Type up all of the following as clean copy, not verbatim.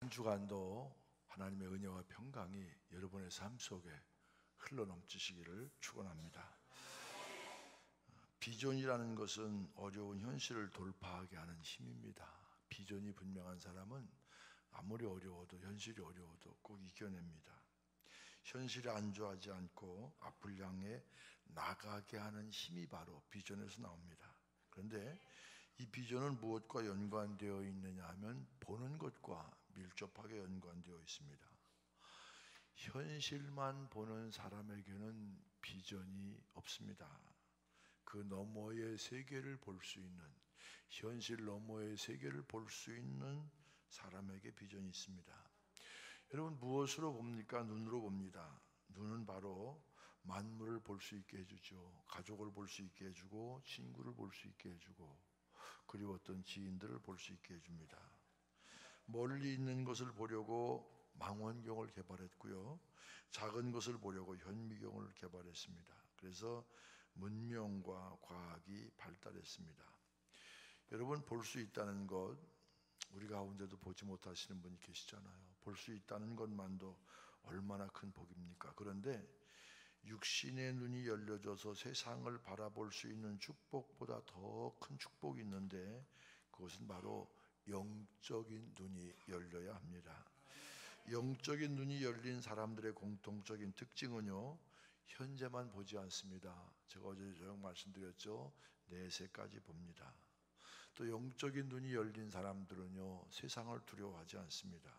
한 주간도 하나님의 은혜와 평강이 여러분의 삶 속에 흘러넘치시기를 축원합니다. 비전이라는 것은 어려운 현실을 돌파하게 하는 힘입니다. 비전이 분명한 사람은 아무리 어려워도, 현실이 어려워도 꼭 이겨냅니다. 현실에 안주하지 않고 앞을 향해 나가게 하는 힘이 바로 비전에서 나옵니다. 그런데 이 비전은 무엇과 연관되어 있느냐 하면 보는 것과 밀접하게 연관되어 있습니다. 현실만 보는 사람에게는 비전이 없습니다. 그 너머의 세계를 볼 수 있는, 현실 너머의 세계를 볼 수 있는 사람에게 비전이 있습니다. 여러분, 무엇으로 봅니까? 눈으로 봅니다. 눈은 바로 만물을 볼 수 있게 해주죠. 가족을 볼 수 있게 해주고, 친구를 볼 수 있게 해주고, 그리웠던 지인들을 볼 수 있게 해줍니다. 멀리 있는 것을 보려고 망원경을 개발했고요, 작은 것을 보려고 현미경을 개발했습니다. 그래서 문명과 과학이 발달했습니다. 여러분, 볼 수 있다는 것, 우리 가운데도 보지 못하시는 분이 계시잖아요. 볼 수 있다는 것만도 얼마나 큰 복입니까? 그런데 육신의 눈이 열려져서 세상을 바라볼 수 있는 축복보다 더 큰 축복이 있는데, 그것은 바로 영적인 눈이 열려야 합니다. 영적인 눈이 열린 사람들의 공통적인 특징은요, 현재만 보지 않습니다. 제가 어제 저녁 말씀드렸죠. 내세까지 봅니다. 또 영적인 눈이 열린 사람들은요, 세상을 두려워하지 않습니다.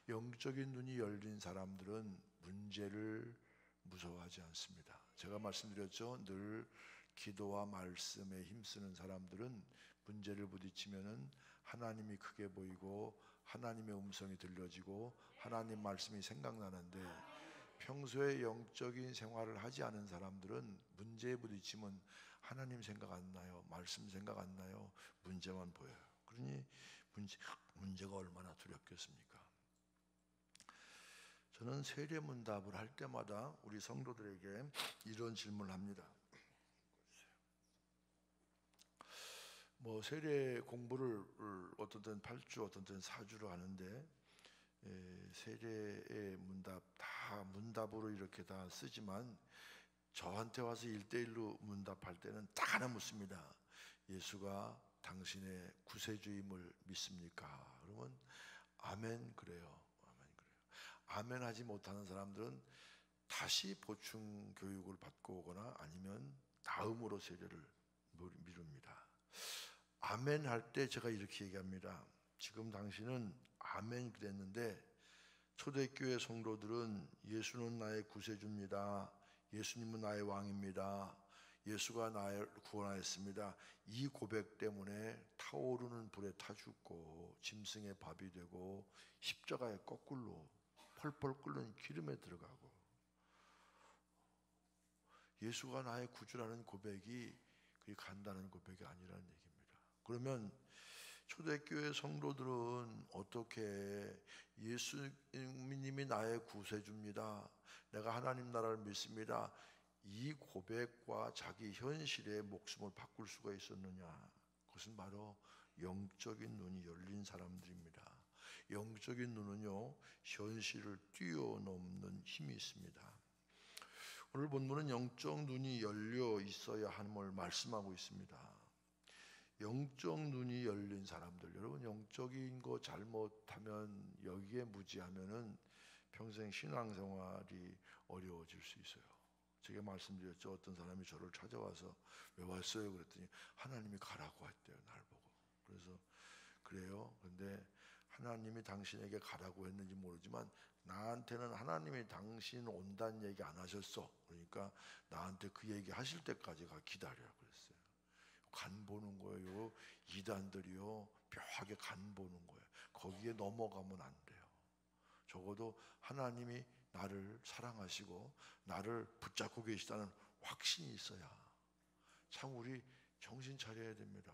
영적인 눈이 열린 사람들은 문제를 무서워하지 않습니다. 제가 말씀드렸죠. 늘 기도와 말씀에 힘쓰는 사람들은 문제를 부딪히면은 하나님이 크게 보이고 하나님의 음성이 들려지고 하나님 말씀이 생각나는데, 평소에 영적인 생활을 하지 않은 사람들은 문제에 부딪히면 하나님 생각 안 나요, 말씀 생각 안 나요, 문제만 보여요. 그러니 문제가 얼마나 두렵겠습니까? 저는 세례문답을 할 때마다 우리 성도들에게 이런 질문을 합니다. 세례 공부를 어떤 때는 8주, 어떤 때는 4주로 하는데, 세례의 문답 다 문답으로 이렇게 다 쓰지만 저한테 와서 1대1로 문답할 때는 딱 하나 묻습니다. 예수가 당신의 구세주임을 믿습니까? 그러면 아멘 그래요. 아멘 그래요. 아멘 하지 못하는 사람들은 다시 보충 교육을 받고 오거나 아니면 다음으로 세례를 미룹니다. 아멘 할 때 제가 이렇게 얘기합니다. 지금 당신은 아멘 그랬는데 초대교회 성도들은 예수는 나의 구세주입니다, 예수님은 나의 왕입니다, 예수가 나를 구원하였습니다, 이 고백 때문에 타오르는 불에 타 죽고 짐승의 밥이 되고 십자가의 거꾸로 펄펄 끓는 기름에 들어가고, 예수가 나의 구주라는 고백이 그게 간다는 고백이 아니라는 얘기입니다. 그러면 초대교회 성도들은 어떻게 예수님이 나의 구세주입니다, 내가 하나님 나라를 믿습니다, 이 고백과 자기 현실의 목숨을 바꿀 수가 있었느냐? 그것은 바로 영적인 눈이 열린 사람들입니다. 영적인 눈은요, 현실을 뛰어넘는 힘이 있습니다. 오늘 본문은 영적 눈이 열려 있어야 함을 말씀하고 있습니다. 영적 눈이 열린 사람들, 여러분, 영적인 거 잘못하면, 여기에 무지하면은 평생 신앙생활이 어려워질 수 있어요. 제가 말씀드렸죠. 어떤 사람이 저를 찾아와서 왜 왔어요? 그랬더니 하나님이 가라고 했대요, 날 보고. 그래서 그래요? 근데 하나님이 당신에게 가라고 했는지 모르지만 나한테는 하나님이 당신 온다는 얘기 안 하셨어. 그러니까 나한테 그 얘기 하실 때까지 기다려 그랬어요. 간 보는 거예요. 이단들이요, 묘하게 간 보는 거예요. 거기에 넘어가면 안 돼요. 적어도 하나님이 나를 사랑하시고 나를 붙잡고 계시다는 확신이 있어야. 참 우리 정신 차려야 됩니다.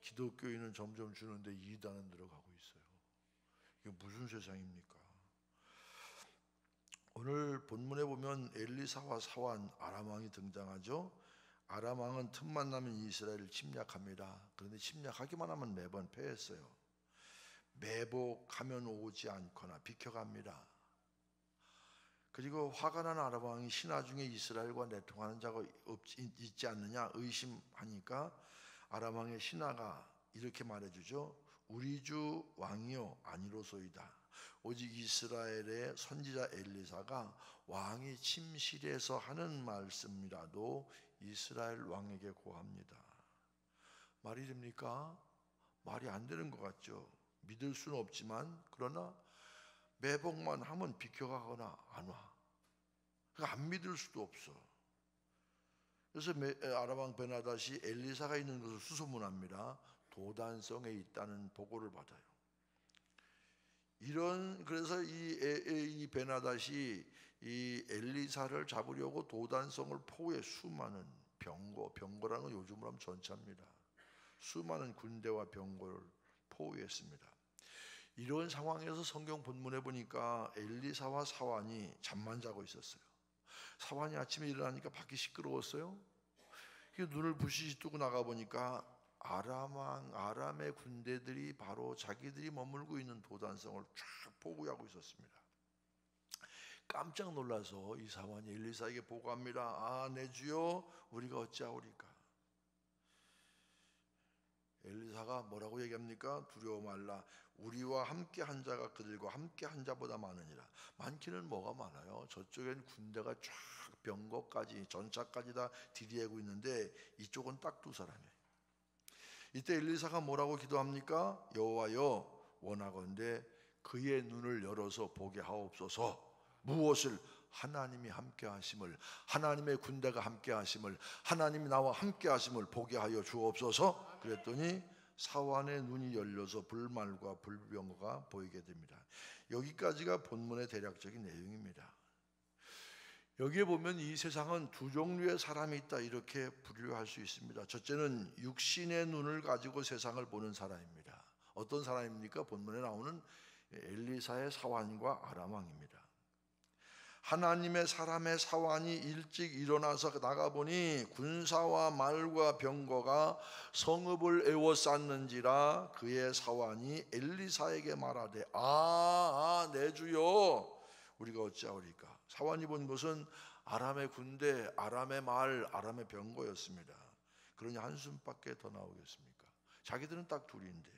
기독교인은 점점 주는데 이단은 들어가고 있어요. 이게 무슨 세상입니까? 오늘 본문에 보면 엘리사와 사환, 아람 왕이 등장하죠. 아람 왕은 틈만 나면 이스라엘을 침략합니다. 그런데 침략하기만 하면 매번 패했어요. 매복하면 오지 않거나 비켜갑니다. 그리고 화가 난 아람 왕이 신하 중에 이스라엘과 내통하는 자가 있지 않느냐 의심하니까 아람 왕의 신하가 이렇게 말해주죠. 우리 주 왕이요 아니로소이다. 오직 이스라엘의 선지자 엘리사가 왕이 침실에서 하는 말씀이라도 이스라엘 왕에게 고합니다. 말이 됩니까? 말이 안 되는 것 같죠. 믿을 수는 없지만 그러나 매복만 하면 비켜가거나 안 와. 그러니까 안 믿을 수도 없어. 그래서 아람 왕 베나닷이 엘리사가 있는 것을 수소문합니다. 도단성에 있다는 보고를 받아요. 그래서 이 베나닷이 이 엘리사를 잡으려고 도단성을 포위해 수많은 병거라는 건 요즘으로 하면 전차입니다. 수많은 군대와 병거를 포위했습니다. 이런 상황에서 성경 본문에 보니까 엘리사와 사환이 잠만 자고 있었어요. 사환이 아침에 일어나니까 밖이 시끄러웠어요. 눈을 부시시 뜨고 나가 보니까 아람의 군대들이 바로 자기들이 머물고 있는 도단성을 쫙 포위하고 있었습니다. 깜짝 놀라서 이 사환이 엘리사에게 보고합니다. 아, 내 주여, 우리가 어찌하오리까? 엘리사가 뭐라고 얘기합니까? 두려워 말라. 우리와 함께 한 자가 그들과 함께 한 자보다 많으니라. 많기는 뭐가 많아요? 저쪽엔 군대가 쫙 병거까지 전차까지 다 들이대고 있는데 이쪽은 딱 두 사람이에요. 이때 엘리사가 뭐라고 기도합니까? 여호와여, 원하건대 그의 눈을 열어서 보게 하옵소서. 무엇을? 하나님이 함께 하심을, 하나님의 군대가 함께 하심을, 하나님이 나와 함께 하심을 보게 하여 주옵소서. 그랬더니 사환의 눈이 열려서 불말과 불병거가 보이게 됩니다. 여기까지가 본문의 대략적인 내용입니다. 여기에 보면 이 세상은 두 종류의 사람이 있다 이렇게 분류할 수 있습니다. 첫째는 육신의 눈을 가지고 세상을 보는 사람입니다. 어떤 사람입니까? 본문에 나오는 엘리사의 사환과 아람 왕입니다. 하나님의 사람의 사환이 일찍 일어나서 나가보니 군사와 말과 병거가 성읍을 에워쌌는지라 그의 사환이 엘리사에게 말하되 내 주여, 우리가 어찌하오리까? 사환이 본 것은 아람의 군대, 아람의 말, 아람의 병거였습니다. 그러니 한숨밖에 더 나오겠습니까? 자기들은 딱 둘인데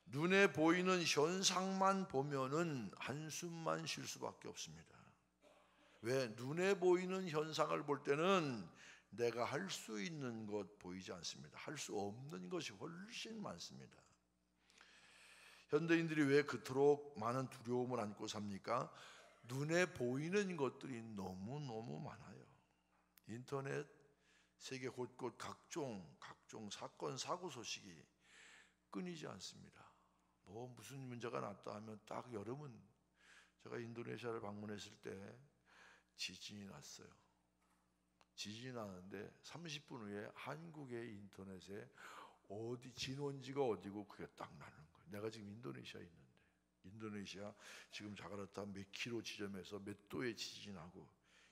눈에 보이는 현상만 보면은 한숨만 쉴 수밖에 없습니다. 왜? 눈에 보이는 현상을 볼 때는 내가 할 수 있는 것 보이지 않습니다. 할 수 없는 것이 훨씬 많습니다. 현대인들이 왜 그토록 많은 두려움을 안고 삽니까? 눈에 보이는 것들이 너무너무 많아요. 인터넷, 세계 곳곳 각종 사건, 사고 소식이 끊이지 않습니다. 무슨 문제가 났다 하면 딱 여름은, 제가 인도네시아를 방문했을 때 지진이 났어요. 지진이 나는데 30분 후에 한국의 인터넷에 진원지가 어디고 그게 딱 나는 거예요. 내가 지금 인도네시아에 있는데, 인도네시아 지금 자카르타 몇 킬로 지점에서 몇 도의 지진이 나고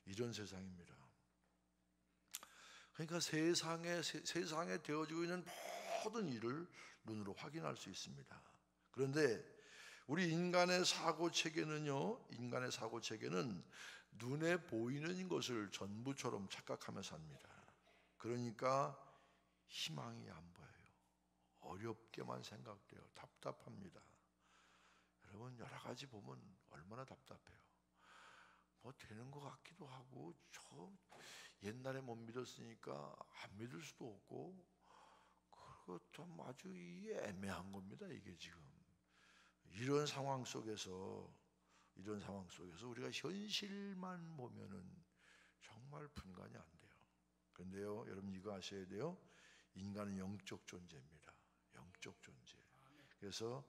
이런 세상입니다. 그러니까 세상에 되어지고 있는 모든 일을 눈으로 확인할 수 있습니다. 그런데 우리 인간의 사고 체계는요, 눈에 보이는 것을 전부처럼 착각하며 삽니다. 그러니까 희망이 안 보여요. 어렵게만 생각돼요. 답답합니다. 여러분, 여러 가지 보면 얼마나 답답해요. 되는 것 같기도 하고, 옛날에 못 믿었으니까 안 믿을 수도 없고, 그거 참 아주 애매한 겁니다. 이게 지금 이런 상황 속에서 우리가 현실만 보면은 정말 분간이 안 돼요. 그런데요, 여러분 이거 아셔야 돼요. 인간은 영적 존재입니다. 영적 존재. 그래서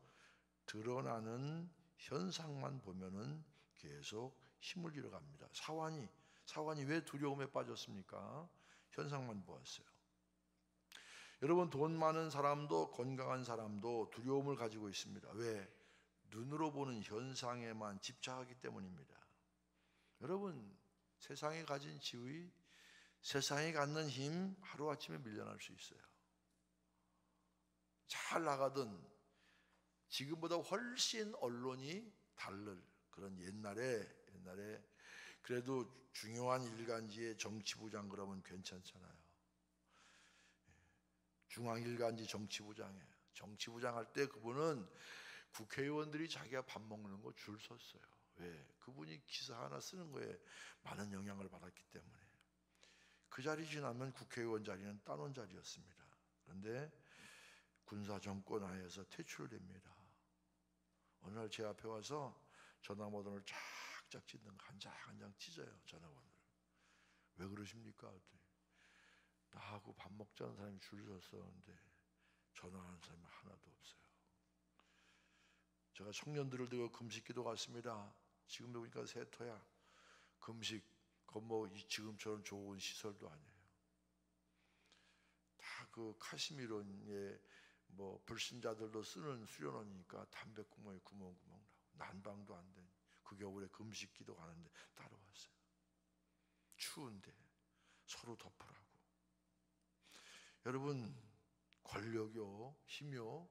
드러나는 현상만 보면은 계속 힘을 잃어갑니다. 사환이 왜 두려움에 빠졌습니까? 현상만 보았어요. 여러분, 돈 많은 사람도 건강한 사람도 두려움을 가지고 있습니다. 왜? 눈으로 보는 현상에만 집착하기 때문입니다. 여러분, 세상에 가진 지위, 세상에 갖는 힘 하루아침에 밀려날 수 있어요. 잘 나가던 지금보다 훨씬 언론이 다를 그런 옛날에 그래도 중요한 일간지에 정치부장 그러면 괜찮잖아요. 중앙일간지 정치부장이에요. 정치부장 할 때 그분은 국회의원들이 자기가 밥 먹는 거 줄 섰어요. 왜? 그분이 기사 하나 쓰는 거에 많은 영향을 받았기 때문에. 그 자리 지나면 국회의원 자리는 따놓은 자리였습니다. 그런데 군사정권 하에서 퇴출됩니다. 어느 날 제 앞에 와서 전화번호를 쫙쫙 찢는 거 한 장 찢어요. 전화번호를. 왜 그러십니까? 나하고 밥 먹자는 사람이 줄 섰었는데 전화하는 사람이 하나도 없어요. 제가 청년들을 들고 금식기도 갔습니다. 지금도 보니까 세터야. 금식, 뭐 지금처럼 좋은 시설도 아니에요. 다 그 카시미론에 뭐 불신자들도 쓰는 수련원이니까 담배구멍에 구멍구멍 나고 난방도 안 된 그 겨울에 금식기도 가는데 따라왔어요. 추운데 서로 덮으라고. 여러분, 권력이요, 힘이요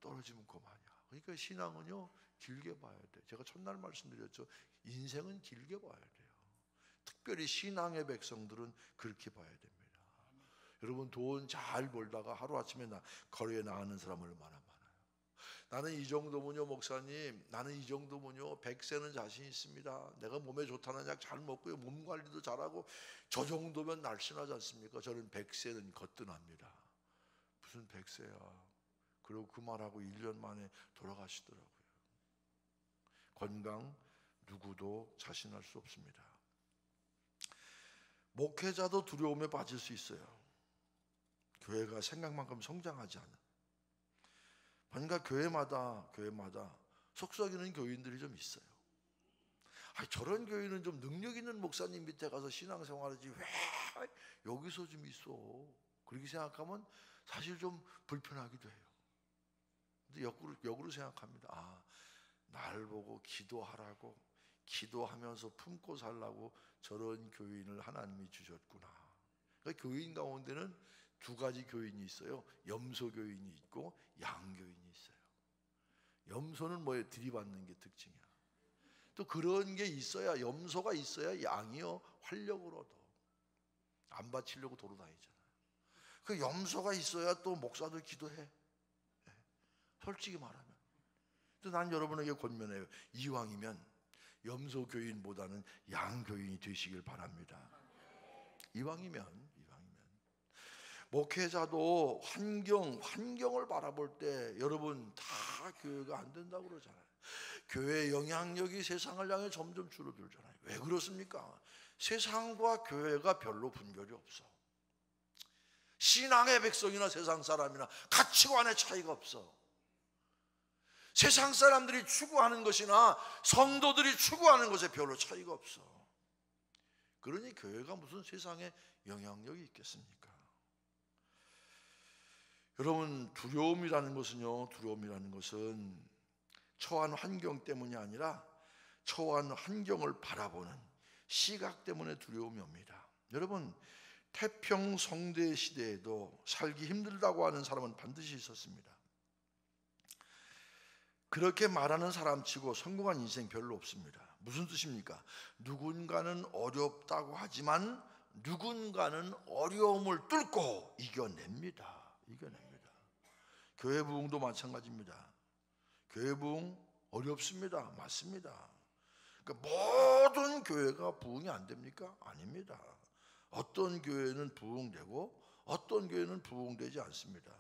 떨어지면 그만이야. 그러니까 신앙은요 길게 봐야 돼. 제가 첫날 말씀드렸죠. 인생은 길게 봐야 돼요. 특별히 신앙의 백성들은 그렇게 봐야 됩니다. 여러분, 돈 잘 벌다가 하루아침에 거리에 나가는 사람 얼마나 많아요. 나는 이 정도면요 목사님, 나는 이 정도면요 100세는 자신 있습니다. 내가 몸에 좋다는 약 잘 먹고요, 몸 관리도 잘하고 저 정도면 날씬하지 않습니까? 저는 100세는 거뜬합니다. 무슨 100세야. 그리고 그 말하고 1년 만에 돌아가시더라고요. 건강 누구도 자신할 수 없습니다. 목회자도 두려움에 빠질 수 있어요. 교회가 생각만큼 성장하지 않아. 그러니까 교회마다 속썩이는 교인들이 좀 있어요. 저런 교인은 좀 능력 있는 목사님 밑에 가서 신앙생활하지 왜 여기서 좀 있어. 그렇게 생각하면 사실 좀 불편하기도 해요. 근데 역으로 생각합니다. 날 보고 기도하라고, 기도하면서 품고 살라고 저런 교인을 하나님이 주셨구나. 그러니까 교인 가운데는 두 가지 교인이 있어요. 염소 교인이 있고 양 교인이 있어요. 염소는 뭐예요? 들이받는 게 특징이야. 또 그런 게 있어야, 염소가 있어야 양이요 활력을 얻어. 안 바치려고 돌아다니잖아요. 그 염소가 있어야 또 목사도 기도해. 솔직히 말하면. 또 난 여러분에게 권면해요. 이왕이면 염소 교인보다는 양 교인이 되시길 바랍니다. 이왕이면 목회자도 환경을 바라볼 때 여러분 다 교회가 안 된다고 그러잖아요. 교회의 영향력이 세상을 향해 점점 줄어들잖아요. 왜 그렇습니까? 세상과 교회가 별로 분별이 없어. 신앙의 백성이나 세상 사람이나 가치관의 차이가 없어. 세상 사람들이 추구하는 것이나 성도들이 추구하는 것에 별로 차이가 없어. 그러니 교회가 무슨 세상에 영향력이 있겠습니까? 여러분, 두려움이라는 것은 처한 환경 때문이 아니라 처한 환경을 바라보는 시각 때문에 두려움이 옵니다. 여러분, 태평성대 시대에도 살기 힘들다고 하는 사람은 반드시 있었습니다. 그렇게 말하는 사람치고 성공한 인생 별로 없습니다. 무슨 뜻입니까? 누군가는 어렵다고 하지만 누군가는 어려움을 뚫고 이겨냅니다. 교회 부흥도 마찬가지입니다. 교회 부흥 어렵습니다. 맞습니다. 그러니까 모든 교회가 부흥이 안 됩니까? 아닙니다. 어떤 교회는 부흥되고 어떤 교회는 부흥되지 않습니다.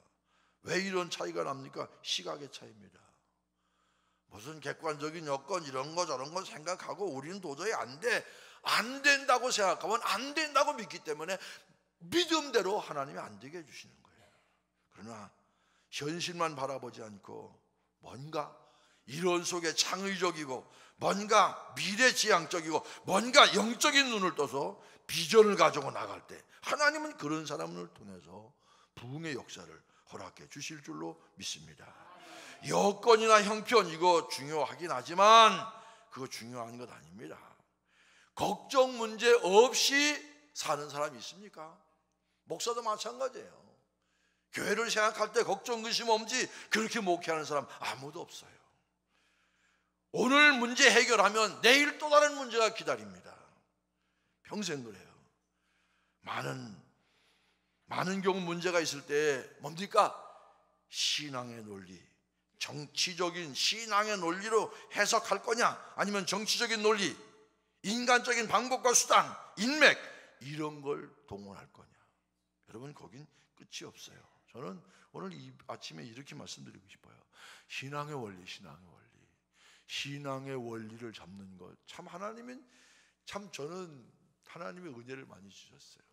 왜 이런 차이가 납니까? 시각의 차이입니다. 무슨 객관적인 여건 이런 거 저런 거 생각하고 우리는 도저히 안 된다고 생각하면 안 된다고 믿기 때문에 믿음대로 하나님이 안 되게 해주시는 거예요. 그러나 현실만 바라보지 않고 뭔가 이론 속에 창의적이고 뭔가 미래지향적이고 뭔가 영적인 눈을 떠서 비전을 가지고 나갈 때 하나님은 그런 사람을 통해서 부흥의 역사를 허락해 주실 줄로 믿습니다. 여건이나 형편 이거 중요하긴 하지만 그거 중요한 것 아닙니다. 걱정 문제 없이 사는 사람이 있습니까? 목사도 마찬가지예요. 교회를 생각할 때 걱정 의심 없이 그렇게 목회하는 사람 아무도 없어요. 오늘 문제 해결하면 내일 또 다른 문제가 기다립니다. 평생 그래요. 많은 경우 문제가 있을 때 뭡니까? 신앙의 논리, 정치적인 신앙의 논리로 해석할 거냐, 아니면 정치적인 논리, 인간적인 방법과 수단, 인맥, 이런 걸 동원할 거냐. 여러분, 거긴 끝이 없어요. 저는 오늘 이 아침에 이렇게 말씀드리고 싶어요. 신앙의 원리, 신앙의 원리를 잡는 것, 참 하나님은, 참 저는 하나님의 은혜를 많이 주셨어요.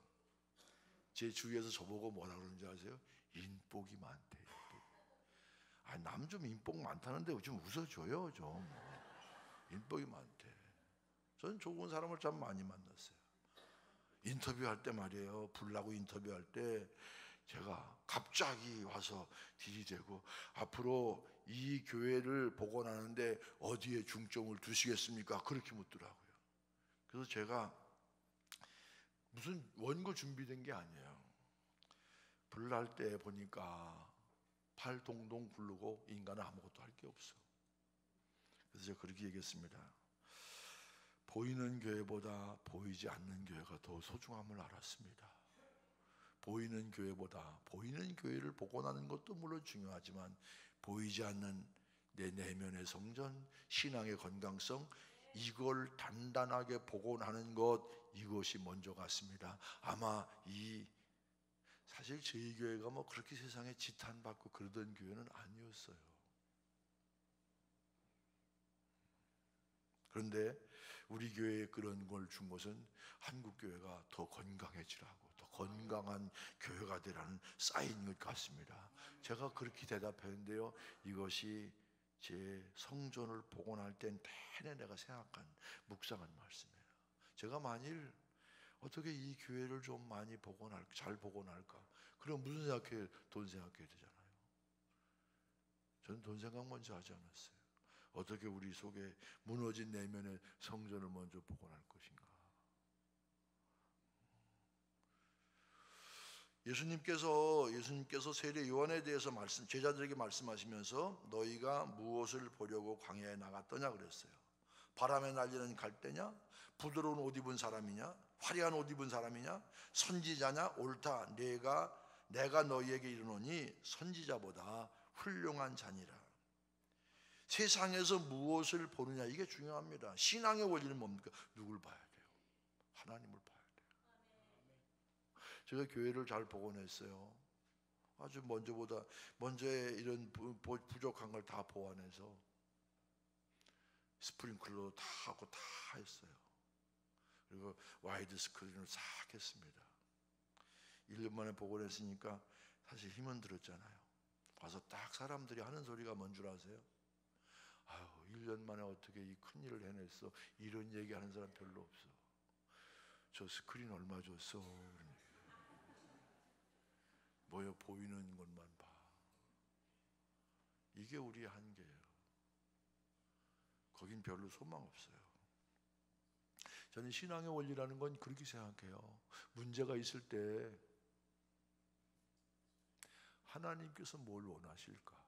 제 주위에서 저보고 뭐라 그러는지 아세요? 인복이 많대. 남 좀 인복 많다는데 좀 웃어줘요. 좀 인복이 많대. 저는 좋은 사람을 참 많이 만났어요. 인터뷰할 때 말이에요, 불나고 인터뷰할 때 제가 갑자기 와서 들이대고, 앞으로 이 교회를 복원하는데 어디에 중점을 두시겠습니까? 그렇게 묻더라고요. 그래서 제가 무슨 원고 준비된 게 아니에요. 불날 때 보니까 팔 동동 굴르고 인간은 아무것도 할 게 없어. 그래서 제가 그렇게 얘기했습니다. 보이는 교회보다 보이지 않는 교회가 더 소중함을 알았습니다. 보이는 교회보다, 보이는 교회를 복원하는 것도 물론 중요하지만 보이지 않는 내 내면의 성전, 신앙의 건강성, 이걸 단단하게 복원하는 것, 이것이 먼저 같습니다. 아마 사실 저희 교회가 뭐 그렇게 세상에 지탄받고 그러던 교회는 아니었어요. 그런데 우리 교회에 그런 걸 준 것은 한국 교회가 더 건강해지라고, 더 건강한 교회가 되라는 사인인 것 같습니다. 제가 그렇게 대답했는데요, 이것이 제 성전을 복원할 땐 내내 내가 생각한, 묵상한 말씀이에요. 제가 만일 어떻게 이 교회를 좀 많이 잘 복원할까? 그럼 무슨 생각해요? 돈 생각해야 되잖아요. 저는 돈 생각 먼저 하지 않았어요. 어떻게 우리 속에 무너진 내면의 성전을 먼저 복원할 것인가? 예수님께서 세례 요한에 대해서 제자들에게 말씀하시면서 너희가 무엇을 보려고 광야에 나갔더냐 그랬어요. 바람에 날리는 갈대냐? 부드러운 옷 입은 사람이냐? 화려한 옷 입은 사람이냐? 선지자냐? 옳다. 내가 너희에게 이르노니 선지자보다 훌륭한 자니라. 세상에서 무엇을 보느냐, 이게 중요합니다. 신앙의 원리는 뭡니까? 누굴 봐야 돼요? 하나님을 봐야 돼요. 제가 교회를 잘 복원했어요. 아주 먼저의 이런 부족한 걸 다 보완해서 스프링클러 다 하고 다 했어요. 그리고 와이드 스크린을 싹 했습니다. 1년 만에 복원했으니까 사실 힘은 들었잖아요. 와서 딱 사람들이 하는 소리가 뭔 줄 아세요? 아유, 1년 만에 어떻게 이 큰일을 해냈어? 이런 얘기하는 사람 별로 없어. 저 스크린 얼마 줬어? 뭐요? 보이는 것만 봐. 이게 우리의 한계예요. 거긴 별로 소망 없어요. 저는 신앙의 원리라는 건 그렇게 생각해요. 문제가 있을 때 하나님께서 뭘 원하실까?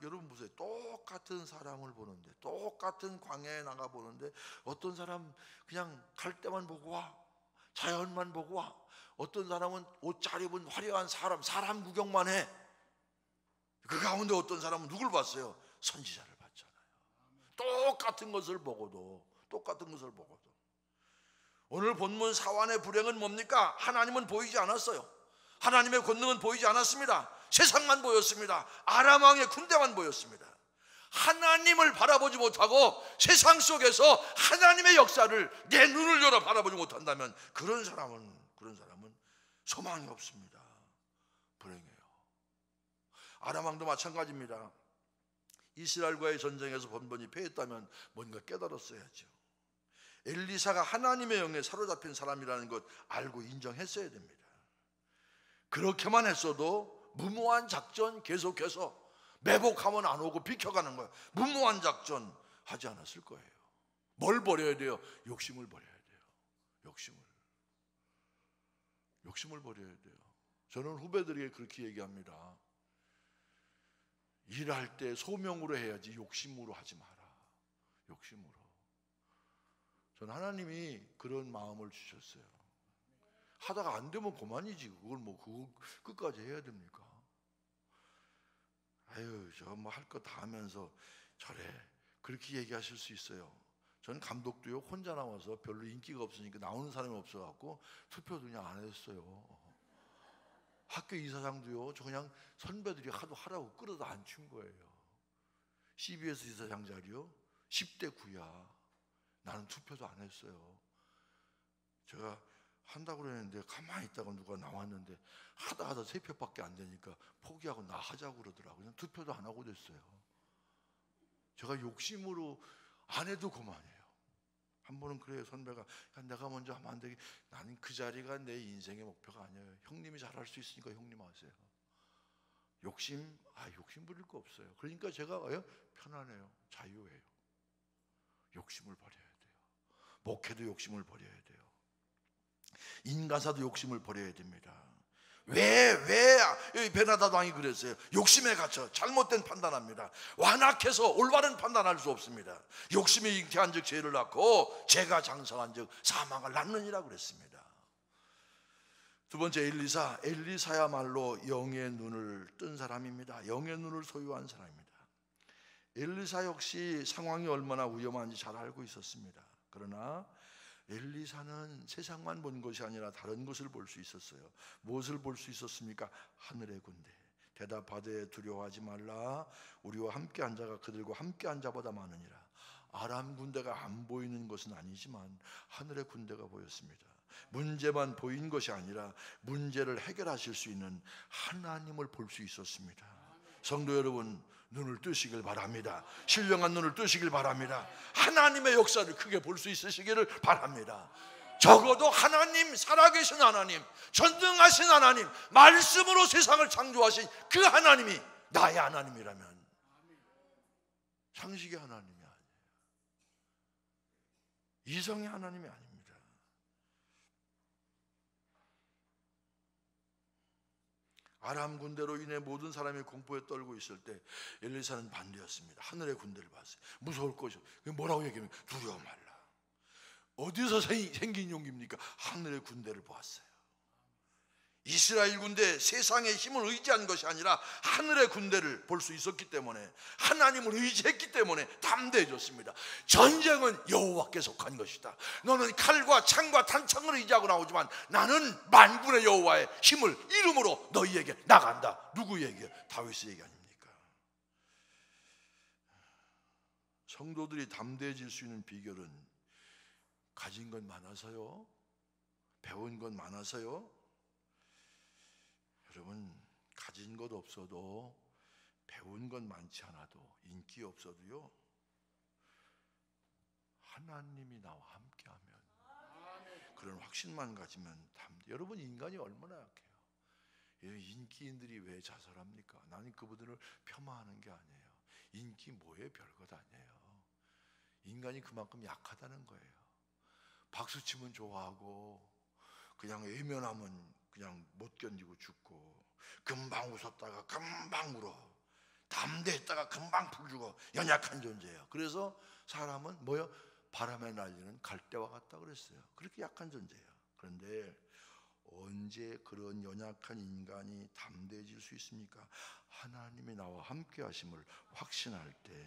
여러분 보세요. 똑같은 사람을 보는데, 똑같은 광야에 나가 보는데, 어떤 사람 그냥 갈 때만 보고 와, 자연만 보고 와. 어떤 사람은 옷 잘 입은 화려한 사람 구경만 해. 그 가운데 어떤 사람은 누굴 봤어요? 선지자를 봤잖아요. 똑같은 것을 보고도 오늘 본문 사환의 불행은 뭡니까? 하나님은 보이지 않았어요. 하나님의 권능은 보이지 않았습니다. 세상만 보였습니다. 아람 왕의 군대만 보였습니다. 하나님을 바라보지 못하고 세상 속에서 하나님의 역사를 내 눈을 열어 바라보지 못한다면 그런 사람은 소망이 없습니다. 불행해요. 아람 왕도 마찬가지입니다. 이스라엘과의 전쟁에서 번번이 패했다면 뭔가 깨달았어야죠. 엘리사가 하나님의 영에 사로잡힌 사람이라는 것 알고 인정했어야 됩니다. 그렇게만 했어도 무모한 작전 계속해서 매복하면 안 오고 비켜가는 거예요. 무모한 작전 하지 않았을 거예요. 뭘 버려야 돼요? 욕심을 버려야 돼요. 욕심을 버려야 돼요. 저는 후배들에게 그렇게 얘기합니다. 일할 때 소명으로 해야지 욕심으로 하지 마라. 욕심으로. 저는 하나님이 그런 마음을 주셨어요. 하다가 안 되면 그만이지. 그걸 뭐 그거 끝까지 해야 됩니까? 아유, 저 뭐 할 거 다 하면서 저래. 그렇게 얘기하실 수 있어요. 저는 감독도요, 혼자 나와서 별로 인기가 없으니까 나오는 사람이 없어갖고 투표도 그냥 안 했어요. 학교 이사장도요, 저 그냥 선배들이 하도 하라고 끌어다 앉힌 거예요. CBS 이사장 자리요, 10대 9야. 나는 투표도 안 했어요. 제가 한다고 그랬는데 가만히 있다가 누가 나왔는데 하다 3표밖에 안 되니까 포기하고 나 하자고 그러더라고요. 그냥 투표도 안 하고 됐어요. 제가 욕심으로 안 해도 그만이에요. 한 번은 그래요. 선배가, 야, 내가 먼저 하면 안 되게. 나는 그 자리가 내 인생의 목표가 아니에요. 형님이 잘할 수 있으니까 형님 하세요. 욕심 부릴 거 없어요. 그러니까 제가 편안해요. 자유예요. 욕심을 버려야 돼요. 목회도 욕심을 버려야 돼요. 인간사도 욕심을 버려야 됩니다. 왜 베나다도 왕이 그랬어요. 욕심에 갇혀 잘못된 판단합니다. 완악해서 올바른 판단할 수 없습니다. 욕심이 잉태한 즉 죄를 낳고 죄가 장성한 즉 사망을 낳느니라 그랬습니다. 두 번째, 엘리사야말로 영의 눈을 뜬 사람입니다. 영의 눈을 소유한 사람입니다. 엘리사 역시 상황이 얼마나 위험한지 잘 알고 있었습니다. 그러나 엘리사는 세상만 본 것이 아니라 다른 것을 볼 수 있었어요. 무엇을 볼 수 있었습니까? 하늘의 군대. 대답하되 두려워하지 말라. 우리와 함께 한 자가 그들과 함께 한 자보다 많으니라. 아람 군대가 안 보이는 것은 아니지만 하늘의 군대가 보였습니다. 문제만 보인 것이 아니라 문제를 해결하실 수 있는 하나님을 볼 수 있었습니다. 성도 여러분, 눈을 뜨시길 바랍니다. 신령한 눈을 뜨시길 바랍니다. 하나님의 역사를 크게 볼 수 있으시기를 바랍니다. 적어도 하나님, 살아계신 하나님, 전능하신 하나님, 말씀으로 세상을 창조하신 그 하나님이 나의 하나님이라면 상식의 하나님이 아니에요. 이성의 하나님이 아닙니다. 아람 군대로 인해 모든 사람이 공포에 떨고 있을 때 엘리사는 반대였습니다. 하늘의 군대를 봤어요. 무서울 것이요. 뭐라고 얘기하면 두려워 말라. 어디서 생긴 용기입니까? 하늘의 군대를 보았어요. 이스라엘 군대, 세상의 힘을 의지한 것이 아니라 하늘의 군대를 볼 수 있었기 때문에, 하나님을 의지했기 때문에 담대해졌습니다. 전쟁은 여호와께 속한 것이다. 너는 칼과 창과 단창을 의지하고 나오지만 나는 만군의 여호와의 힘을 이름으로 너희에게 나간다. 누구에게? 다윗의 얘기 아닙니까? 성도들이 담대해질 수 있는 비결은 가진 건 많아서요? 배운 건 많아서요? 여러분, 가진 것 없어도, 배운 건 많지 않아도, 인기 없어도요, 하나님이 나와 함께하면, 그런 확신만 가지면 담대. 여러분, 인간이 얼마나 약해요. 인기인들이 왜 자살합니까? 나는 그분들을 폄하하는 게 아니에요. 인기 뭐예요? 별것 아니에요. 인간이 그만큼 약하다는 거예요. 박수치면 좋아하고 그냥 외면하면 그냥 못 견디고 죽고, 금방 웃었다가 금방 울어, 담대했다가 금방 풀죽어, 연약한 존재예요. 그래서 사람은 뭐요? 바람에 날리는 갈대와 같다 그랬어요. 그렇게 약한 존재예요. 그런데 언제 그런 연약한 인간이 담대해질 수 있습니까? 하나님이 나와 함께 하심을 확신할 때.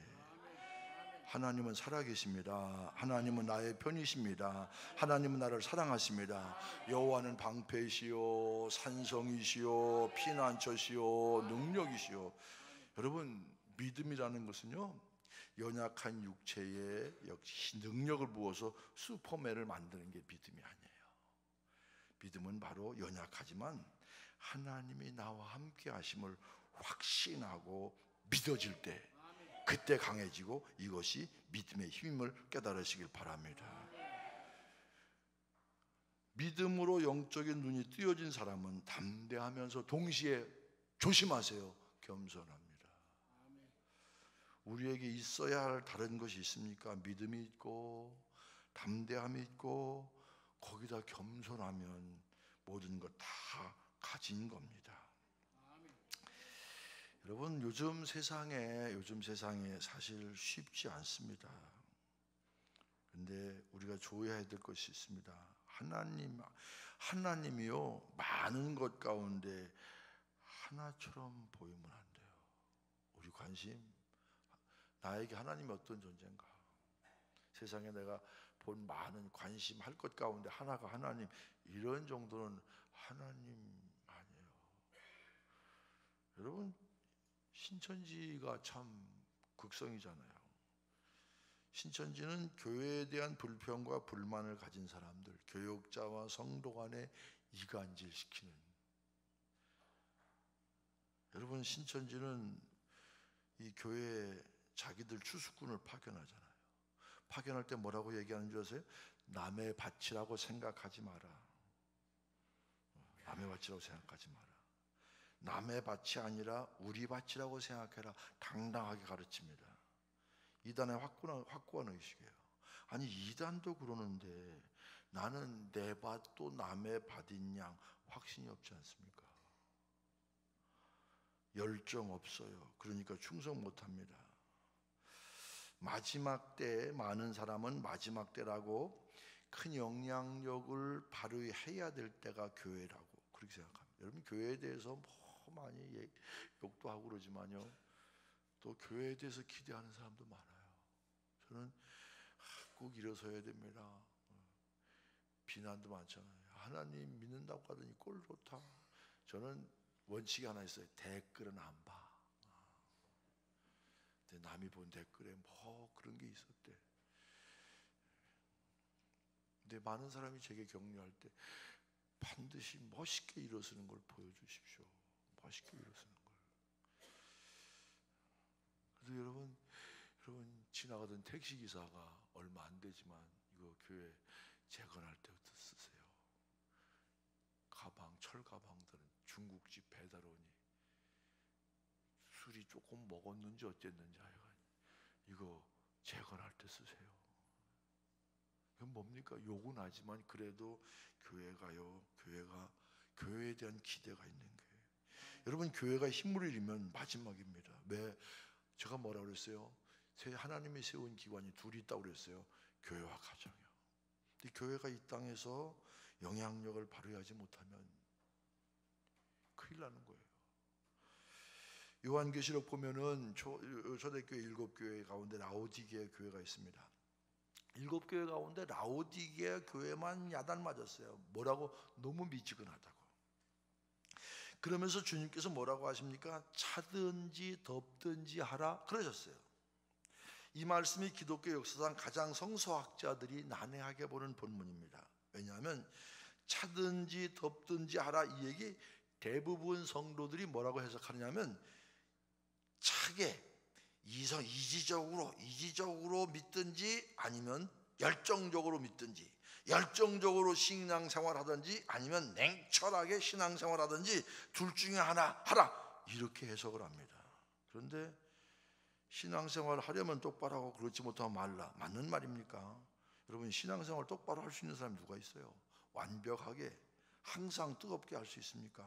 하나님은 살아계십니다. 하나님은 나의 편이십니다. 하나님은 나를 사랑하십니다. 여호와는 방패이시요 산성이시요 피난처시요 능력이시요. 여러분, 믿음이라는 것은요, 연약한 육체에 역시 능력을 부어서 슈퍼맨을 만드는 게 믿음이 아니에요. 믿음은 바로 연약하지만 하나님이 나와 함께 하심을 확신하고 믿어질 때, 그때 강해지고, 이것이 믿음의 힘임을 깨달으시길 바랍니다. 믿음으로 영적인 눈이 뜨여진 사람은 담대하면서 동시에, 조심하세요, 겸손합니다. 우리에게 있어야 할 다른 것이 있습니까? 믿음이 있고 담대함이 있고 거기다 겸손하면 모든 것 다 가진 겁니다. 여러분, 요즘 세상에 사실 쉽지 않습니다. 근데 우리가 조회해야 될 것이 있습니다. 하나님이요, 많은 것 가운데 하나처럼 보이면 안 돼요. 우리 관심, 나에게 하나님이 어떤 존재인가? 세상에 내가 본 많은 관심 할 것 가운데 하나가 하나님, 이런 정도는 하나님 아니에요. 여러분, 신천지가 참 극성이잖아요. 신천지는 교회에 대한 불평과 불만을 가진 사람들, 교역자와 성도 간에 이간질시키는, 여러분, 신천지는 이 교회에 자기들 추수꾼을 파견하잖아요. 파견할 때 뭐라고 얘기하는 줄 아세요? 남의 밭이라고 생각하지 마라. 남의 밭이라고 생각하지 마라. 남의 밭이 아니라 우리 밭이라고 생각해라. 당당하게 가르칩니다. 이단의 확고한 의식이에요. 아니, 이단도 그러는데 나는 내 밭도 남의 밭인 양 확신이 없지 않습니까? 열정 없어요. 그러니까 충성 못합니다. 마지막 때에 많은 사람은 마지막 때라고 큰 영향력을 발휘해야 될 때가 교회라고 그렇게 생각합니다. 여러분, 교회에 대해서 많이 욕도 하고 그러지만요, 또 교회에 대해서 기대하는 사람도 많아요. 저는 꼭 일어서야 됩니다. 비난도 많잖아요. 하나님 믿는다고 하더니 꼴 좋다. 저는 원칙이 하나 있어요. 댓글은 안 봐. 근데 남이 본 댓글에 뭐 그런 게 있었대. 근데 많은 사람이 제게 격려할 때 반드시 멋있게 일어서는 걸 보여주십시오. 멋있게 일어서는 걸. 그래서 여러분 지나가던 택시기사가 얼마 안 되지만 이거 교회 재건할 때부터 쓰세요. 가방, 철가방들은 중국집 배달 오니 술이 조금 먹었는지 어쨌는지 하여간 이거 재건할 때 쓰세요. 그건 뭡니까? 욕은 하지만 그래도 교회에 대한 기대가 있는 거예요. 여러분, 교회가 힘을 잃으면 마지막입니다. 왜? 제가 뭐라 그랬어요? 하나님이 세운 기관이 둘이 있다고 그랬어요. 교회와 가정이요. 근데 교회가 이 땅에서 영향력을 발휘하지 못하면 큰일 나는 거예요. 요한계시록 보면은 초대교회 7교회 가운데 라오디게아 교회가 있습니다. 7교회 가운데 라오디게아 교회만 야단 맞았어요. 뭐라고? 너무 미지근하다고. 그러면서 주님께서 뭐라고 하십니까? 차든지 덥든지 하라 그러셨어요. 이 말씀이 기독교 역사상 가장 성서학자들이 난해하게 보는 본문입니다. 왜냐하면 차든지 덥든지 하라 이 얘기 대부분 성도들이 뭐라고 해석하느냐면 차게 이지적으로 믿든지 아니면 열정적으로 믿든지, 열정적으로 신앙생활 하든지 아니면 냉철하게 신앙생활 하든지 둘 중에 하나 하라 이렇게 해석을 합니다. 그런데 신앙생활 하려면 똑바로 하고 그렇지 못하면 말라. 맞는 말입니까? 여러분, 신앙생활 똑바로 할 수 있는 사람이 누가 있어요? 완벽하게 항상 뜨겁게 할 수 있습니까?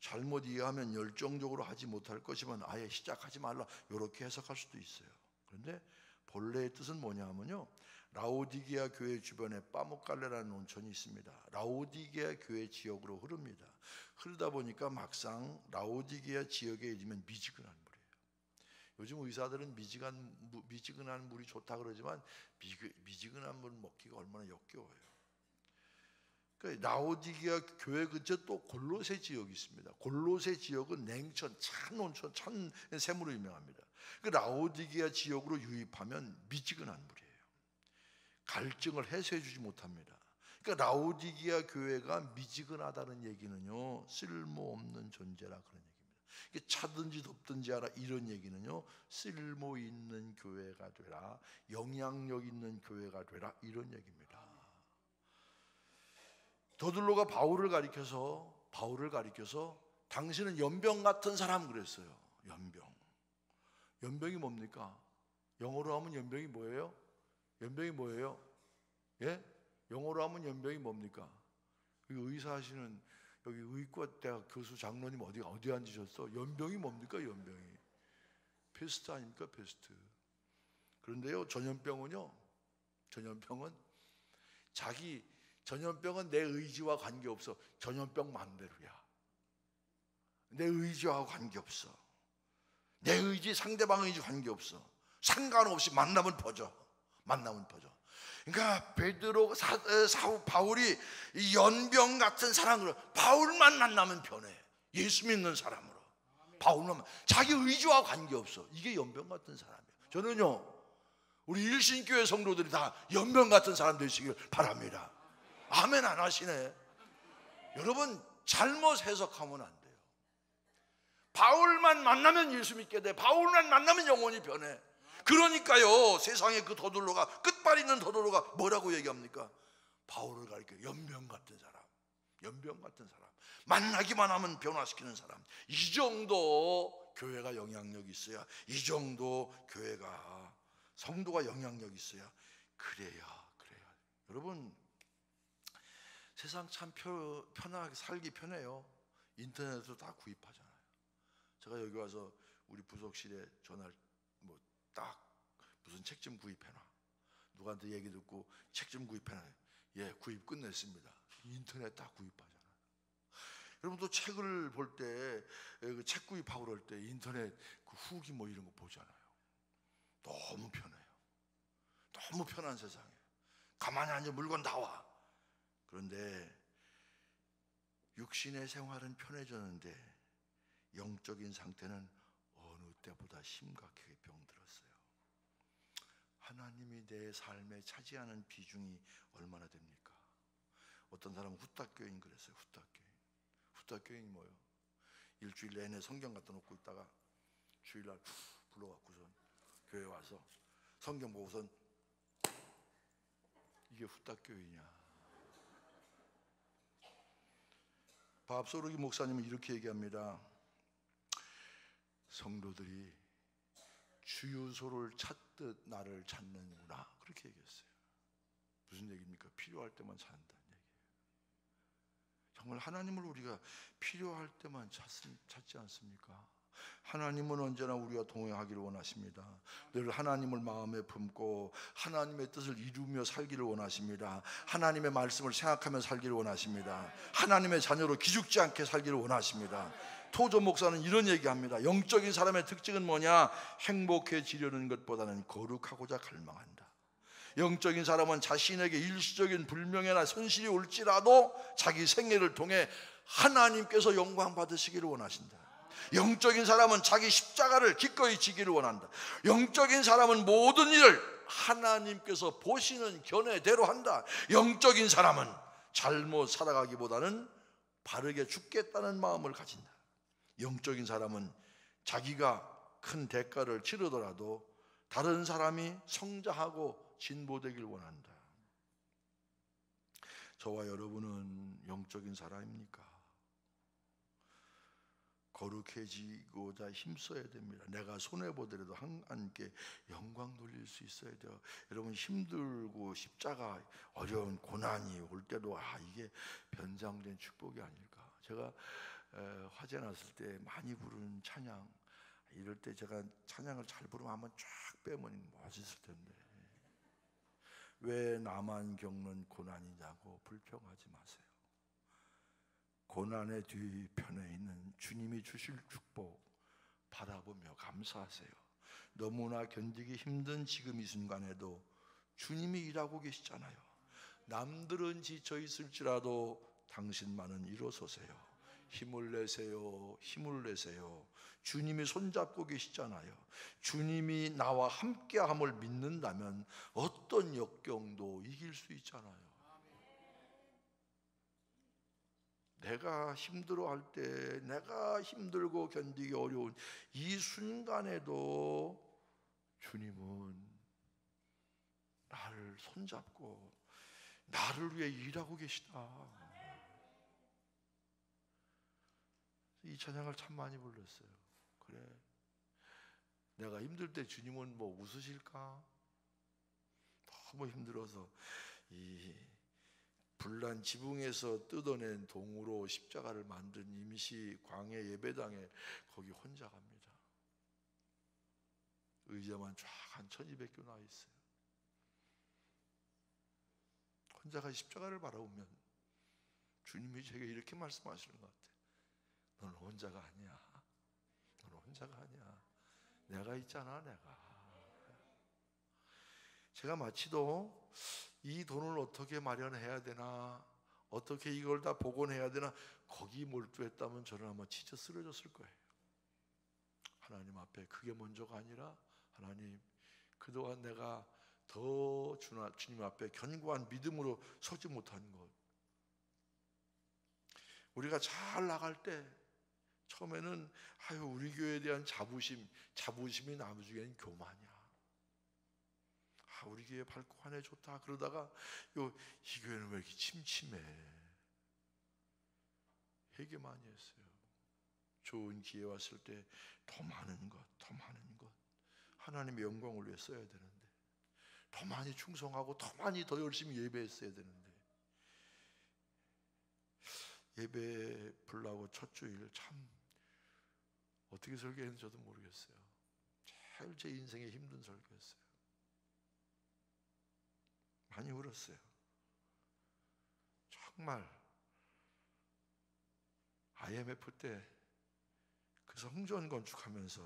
잘못 이해하면 열정적으로 하지 못할 것이면 아예 시작하지 말라 이렇게 해석할 수도 있어요. 그런데 본래의 뜻은 뭐냐면요, 라오디게아 교회 주변에 빠목갈레라는 온천이 있습니다. 라오디게아 교회 지역으로 흐릅니다. 흐르다 보니까 막상 라오디게아 지역에 이르면 미지근한 물이에요. 요즘 의사들은 미지근한 물이 좋다 그러지만 미지근한 물 먹기가 얼마나 역겨워요. 라오디게아 교회 근처 또 골로새 지역이 있습니다. 골로새 지역은 냉천, 찬 온천, 찬 샘으로 유명합니다. 라오디게아 지역으로 유입하면 미지근한 물이에요. 갈증을 해소해 주지 못합니다. 그러니까 라오디게아 교회가 미지근하다는 얘기는요, 쓸모없는 존재라 그런 얘기입니다. 차든지 덥든지 하라 이런 얘기는요, 쓸모 있는 교회가 되라, 영향력 있는 교회가 되라 이런 얘기입니다. 더들로가 바울을 가리켜서 당신은 연병 같은 사람 그랬어요. 연병이 뭡니까? 영어로 하면 연병이 뭐예요? 연병이 뭐예요? 예? 영어로 하면 연병이 뭡니까? 의사 하시는 여기 의과대학 교수 장로님 어디 앉으셨어? 연병이 뭡니까? 연병이 패스트 아닙니까? 패스트. 그런데요, 전염병은 전염병은 내 의지와 관계없어. 전염병 맘대로야. 내 의지와 관계없어. 내 의지, 상대방 의지 관계없어. 상관없이 만나면 퍼져. 그러니까 바울이 이 연병 같은 사람으로, 바울만 만나면 변해. 예수 믿는 사람으로. 바울만, 자기 의지와 관계없어. 이게 연병 같은 사람이에요. 저는요, 우리 일신교회 성도들이 다 연병 같은 사람 되시길 바랍니다. 아멘 안 하시네. 여러분, 잘못 해석하면 안 돼요. 바울만 만나면 예수 믿게 돼. 바울만 만나면 영혼이 변해. 그러니까요, 세상에 그 더돌로가, 끝발 있는 더돌로가 뭐라고 얘기합니까? 바울을 가리켜 연병 같은 사람, 만나기만 하면 변화시키는 사람. 이 정도 교회가 영향력이 있어야, 이 정도 교회가, 성도가 영향력이 있어야 그래요. 여러분, 세상 참 편하게 살기 편해요. 인터넷으로 다 구입하잖아요. 제가 여기 와서 우리 부속실에 전화를 딱 무슨 책 좀 구입해놔. 누구한테 얘기 듣고 책 좀 구입해놔. 예, 구입 끝냈습니다. 인터넷 다 구입하잖아요. 여러분도 책을 볼 때, 그 책 구입하고 그럴 때 인터넷 그 후기 이런 거 보잖아요. 너무 편해요. 너무 편한 세상에 가만히 앉아 물건 나와. 그런데 육신의 생활은 편해졌는데 영적인 상태는 어느 때보다 심각하게 병들었어요. 하나님이 내 삶에 차지하는 비중이 얼마나 됩니까? 어떤 사람은 후딱교인 그랬어요. 후딱교인이 뭐예요? 일주일 내내 성경 갖다 놓고 있다가 주일날 불러갖고선 교회 와서 성경 보고선 이게 후딱교인이야. 밥소르기 목사님은 이렇게 얘기합니다. 성도들이 주유소를 찾듯 나를 찾는구나, 그렇게 얘기했어요. 무슨 얘기입니까? 필요할 때만 찾는다는 얘기예요. 정말 하나님을 우리가 필요할 때만 찾지 않습니까? 하나님은 언제나 우리와 동행하기를 원하십니다. 늘 하나님을 마음에 품고 하나님의 뜻을 이루며 살기를 원하십니다. 하나님의 말씀을 생각하며 살기를 원하십니다. 하나님의 자녀로 기죽지 않게 살기를 원하십니다. 토조 목사는 이런 얘기합니다. 영적인 사람의 특징은 뭐냐? 행복해지려는 것보다는 거룩하고자 갈망한다. 영적인 사람은 자신에게 일시적인 불명예나 손실이 올지라도 자기 생애를 통해 하나님께서 영광 받으시기를 원하신다. 영적인 사람은 자기 십자가를 기꺼이 지기를 원한다. 영적인 사람은 모든 일을 하나님께서 보시는 견해대로 한다. 영적인 사람은 잘못 살아가기보다는 바르게 죽겠다는 마음을 가진다. 영적인 사람은 자기가 큰 대가를 치르더라도 다른 사람이 성장하고 진보되길 원한다. 저와 여러분은 영적인 사람입니까? 거룩해지고자 힘써야 됩니다. 내가 손해보더라도 하나님께 영광 돌릴 수 있어야 돼요. 여러분, 힘들고 십자가, 어려운 고난이 올 때도 이게 변장된 축복이 아닐까. 제가 화재 났을 때 많이 부르는 찬양, 이럴 때 제가 찬양을 잘 부르면 한번 쫙 빼면 멋있을 텐데, 왜 나만 겪는 고난이냐고 불평하지 마세요. 고난의 뒤편에 있는 주님이 주실 축복 바라보며 감사하세요. 너무나 견디기 힘든 지금 이 순간에도 주님이 일하고 계시잖아요. 남들은 지쳐 있을지라도 당신만은 일어서세요. 힘을 내세요. 주님이 손잡고 계시잖아요. 주님이 나와 함께함을 믿는다면 어떤 역경도 이길 수 있잖아요. 내가 힘들어할 때, 내가 힘들고 견디기 어려운 이 순간에도 주님은 나를 손잡고 나를 위해 일하고 계시다. 이 찬양을 참 많이 불렀어요. 그래, 내가 힘들 때 주님은 웃으실까? 너무 힘들어서 이 불난 지붕에서 뜯어낸 동으로 십자가를 만든 임시 광해 예배당에 거기 혼자 갑니다. 의자만 쫙 한 1200교 나와 있어요. 혼자가 십자가를 바라보면 주님이 제게 이렇게 말씀하시는 것 같아요. 너는 혼자가 아니야. 너는 혼자가 아니야. 내가 있잖아, 내가. 제가 마치도 이 돈을 어떻게 마련해야 되나, 어떻게 이걸 다 복원해야 되나, 거기 몰두했다면 저는 아마 지쳐 쓰러졌을 거예요. 하나님 앞에 그게 먼저가 아니라, 하나님, 그동안 내가 더 주님 앞에 견고한 믿음으로 서지 못한 것, 우리가 잘 나갈 때 처음에는 우리 교회에 대한 자부심이 나중에는 교만이야. 우리 교회 밝고 환해 좋다. 그러다가 이 교회는 왜 이렇게 침침해? 회개 많이 했어요. 좋은 기회 왔을 때 더 많은 것, 더 많은 것, 하나님의 영광을 위해 써야 되는데, 더 많이 충성하고 더 많이 더 열심히 예배했어야 되는데, 예배 불나고 첫 주일 참 어떻게 설교했는지 저도 모르겠어요. 제일 제 인생에 힘든 설교였어요. 많이 울었어요. 정말 IMF 때 그 성전 건축하면서,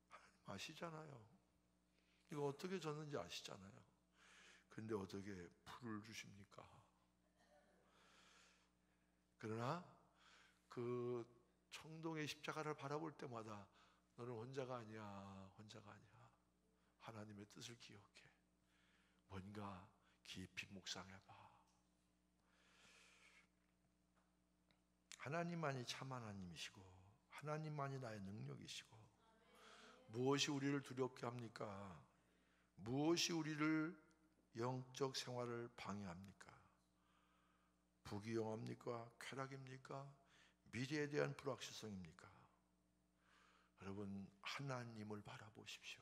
하나님 아시잖아요. 이거 어떻게 졌는지 아시잖아요. 근데 어떻게 불을 주십니까? 그러나 그 청동의 십자가를 바라볼 때마다 너는 혼자가 아니야, 혼자가 아니야. 하나님의 뜻을 기억해. 뭔가 깊이 묵상해봐. 하나님만이 참 하나님이시고, 하나님만이 나의 능력이시고, 무엇이 우리를 두렵게 합니까? 무엇이 우리를 영적 생활을 방해합니까? 부귀영합니까? 쾌락입니까? 미래에 대한 불확실성입니까? 여러분, 하나님을 바라보십시오.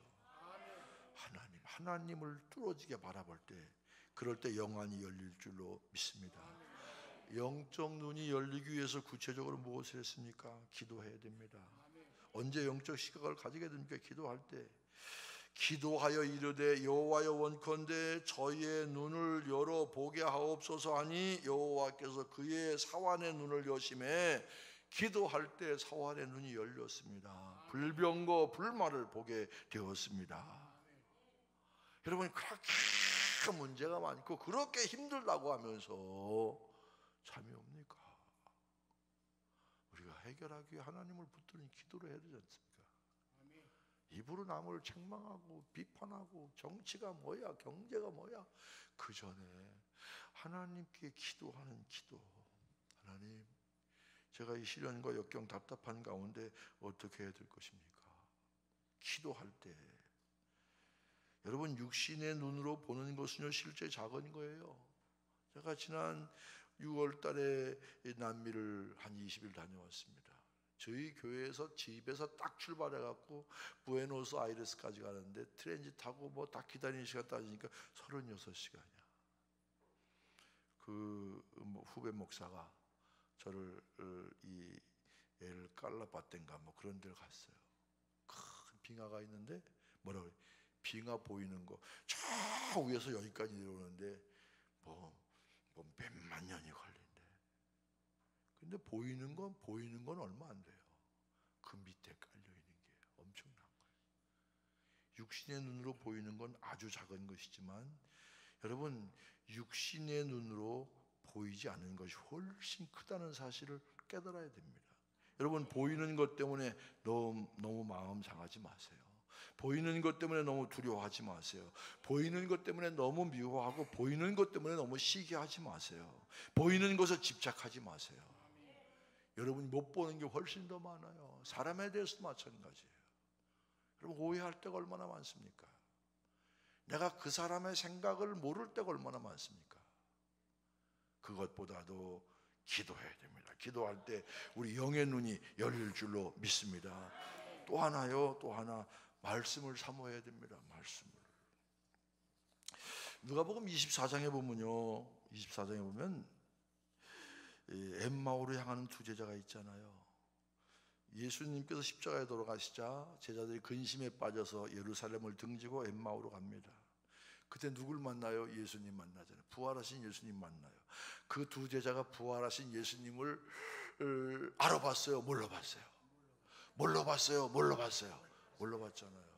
하나님을 뚫어지게 바라볼 때, 그럴 때 영안이 열릴 줄로 믿습니다. 영적 눈이 열리기 위해서 구체적으로 무엇을 했습니까? 기도해야 됩니다. 언제 영적 시각을 가지게 됩니까? 기도할 때. 기도하여 이르되 여호와여 원컨대 저희의 눈을 열어 보게 하옵소서 하니 여호와께서 그의 사환의 눈을 여심해 기도할 때 사환의 눈이 열렸습니다. 불병거 불말을 보게 되었습니다. 여러분, 그렇게 문제가 많고 그렇게 힘들다고 하면서 잠이 옵니까? 우리가 해결하기 위해 하나님을 붙드는 기도를 해야 되지 않습니까? 입으로 남을 책망하고 비판하고 정치가 뭐야, 경제가 뭐야, 그 전에 하나님께 기도하는 기도. 하나님, 제가 이 시련과 역경 답답한 가운데 어떻게 해야 될 것입니까? 기도할 때 여러분, 육신의 눈으로 보는 것은요 실제 작은 거예요. 제가 지난 6월 달에 남미를 한 20일 다녀왔습니다. 저희 교회에서 집에서 딱 출발해갖고 부에노스아이레스까지 가는데 트렌지 타고 뭐 딱 기다리는 시간 따지니까 36시간이야. 그 후배 목사가 저를 이 엘 깔라바텐가 뭐 그런 데를 갔어요. 큰 빙하가 있는데 뭐라 그래? 빙하 보이는 거 저 위에서 여기까지 내려오는데 뭐 몇만 년이 걸린대. 근데 보이는 건 얼마 안 돼요. 그 밑에 깔려 있는 게 엄청난 거예요. 육신의 눈으로 보이는 건 아주 작은 것이지만 여러분, 육신의 눈으로 보이지 않는 것이 훨씬 크다는 사실을 깨달아야 됩니다. 여러분, 보이는 것 때문에 너무 마음 상하지 마세요. 보이는 것 때문에 너무 두려워하지 마세요. 보이는 것 때문에 너무 미워하고 보이는 것 때문에 너무 시기하지 마세요. 보이는 것에 집착하지 마세요. 여러분이 못 보는 게 훨씬 더 많아요. 사람에 대해서도 마찬가지예요. 여러분, 오해할 때가 얼마나 많습니까? 내가 그 사람의 생각을 모를 때가 얼마나 많습니까? 그것보다도 기도해야 됩니다. 기도할 때 우리 영의 눈이 열릴 줄로 믿습니다. 또 하나 말씀을 사모해야 됩니다. 말씀을. 누가복음 24장에 보면요, 24장에 보면 엠마오로 향하는 두 제자가 있잖아요. 예수님께서 십자가에 돌아가시자 제자들이 근심에 빠져서 예루살렘을 등지고 엠마오로 갑니다. 그때 누굴 만나요? 예수님 만나잖아요. 부활하신 예수님 만나요. 그 두 제자가 부활하신 예수님을 알아봤어요? 뭘로 봤어요? 뭘로 봤어요? 뭘로 봤어요? 뭘로 봤잖아요.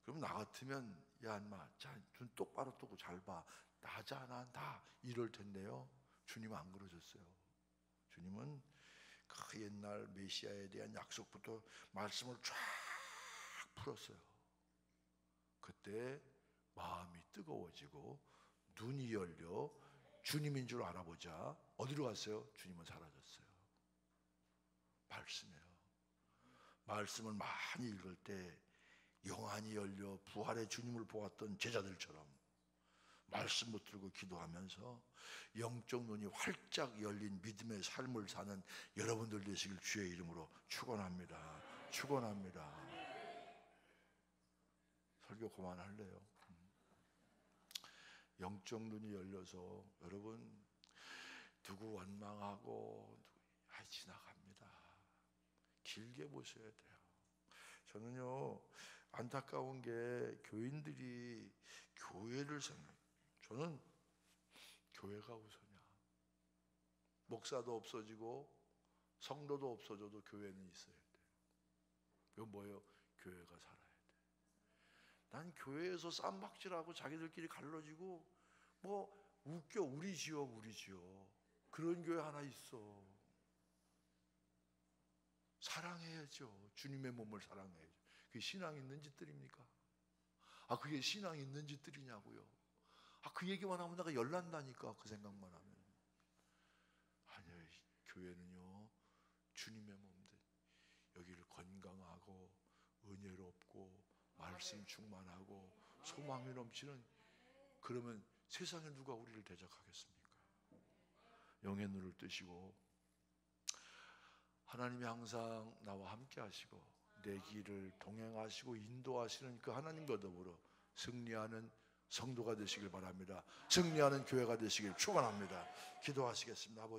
그럼 나 같으면 야 인마 눈 똑바로 뜨고 잘 봐. 나잖아 나 이럴 텐데요. 주님은 안 그러셨어요. 주님은 그 옛날 메시아에 대한 약속부터 말씀을 쫙 풀었어요. 그때 마음이 뜨거워지고 눈이 열려 주님인 줄 알아보자 어디로 갔어요? 주님은 사라졌어요. 말씀이에요. 말씀을 많이 읽을 때 영안이 열려 부활의 주님을 보았던 제자들처럼 말씀 붙들고 기도하면서 영적 눈이 활짝 열린 믿음의 삶을 사는 여러분들 되시길 주의 이름으로 축원합니다. 축원합니다. 설교 그만할래요. 영적 눈이 열려서 여러분 누구 원망하고 지나갑니다. 길게 보셔야 돼요. 저는요 안타까운 게 교인들이 교회를 생각해요. 저는 교회가 우선이야. 목사도 없어지고 성도도 없어져도 교회는 있어야 돼. 이건 뭐예요? 교회가 살아야 돼. 난 교회에서 쌈박질하고 자기들끼리 갈라지고 뭐 웃겨 우리 지역 그런 교회 하나 있어. 사랑해야죠. 주님의 몸을 사랑해야죠. 그게 신앙 있는 짓들입니까? 그게 신앙 있는 짓들이냐고요. 그 얘기만 하면 내가 열난다니까. 그 생각만 하면. 아니요, 교회는요 주님의 몸들, 여기를 건강하고 은혜롭고 말씀 충만하고 소망이 넘치는, 그러면 세상에 누가 우리를 대적하겠습니까? 영의 눈을 뜨시고 하나님이 항상 나와 함께 하시고 내 길을 동행하시고 인도하시는 그 하나님과 더불어 승리하는 성도가 되시길 바랍니다. 승리하는 교회가 되시길 축원합니다. 기도하시겠습니다. 아버지.